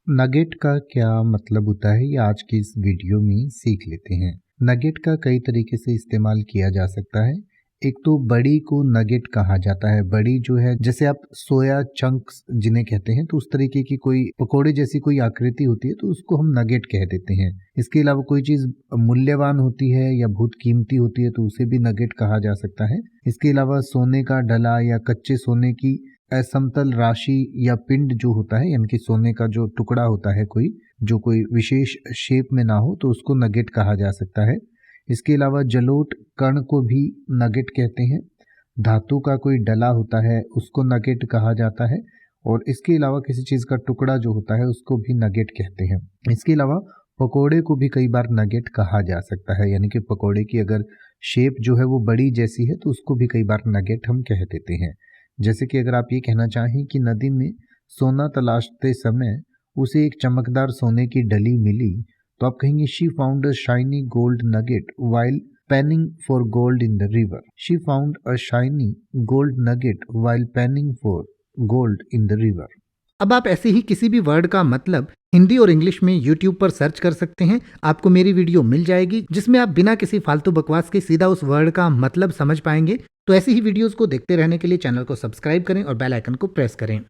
Nugget का क्या मतलब होता है ये आज की इस वीडियो में सीख लेते हैं। नगेट का कई तरीके से इस्तेमाल किया जा सकता है। एक तो बड़ी को नगेट कहा जाता है। बड़ी जो है जैसे आप सोया चंक्स जिन्हें कहते हैं तो उस तरीके की कोई पकोड़े जैसी कोई आकृति होती है तो उसको हम नगेट कह देते हैं। इसके अलावा कोई चीज़ मूल्यवान होती है या बहुत कीमती होती है तो उसे भी नगेट कहा जा सकता है। इसके अलावा सोने का डला या कच्चे सोने की असमतल राशि या पिंड जो होता है यानी कि सोने का जो टुकड़ा होता है कोई जो कोई विशेष शेप में ना हो तो उसको नगेट कहा जा सकता है। इसके अलावा जलोट कण को भी नगेट कहते हैं। धातु का कोई डला होता है उसको नगेट कहा जाता है और इसके अलावा किसी चीज़ का टुकड़ा जो होता है उसको भी नगेट कहते हैं। इसके अलावा पकोड़े को भी कई बार नगेट कहा जा सकता है यानी कि पकोड़े की अगर शेप जो है वो बड़ी जैसी है तो उसको भी कई बार नगेट हम कह देते हैं। जैसे कि अगर आप ये कहना चाहें कि नदी में सोना तलाशते समय उसे एक चमकदार सोने की डली मिली तो आप कहेंगे she found a shiny gold nugget while panning for gold in the river. She found a shiny gold nugget while panning for gold in the river. अब आप ऐसे ही किसी भी वर्ड का मतलब हिंदी और इंग्लिश में YouTube पर सर्च कर सकते हैं। आपको मेरी वीडियो मिल जाएगी जिसमें आप बिना किसी फालतू बकवास के सीधा उस वर्ड का मतलब समझ पाएंगे। तो ऐसी ही वीडियोस को देखते रहने के लिए चैनल को सब्सक्राइब करें और बेल आइकन को प्रेस करें।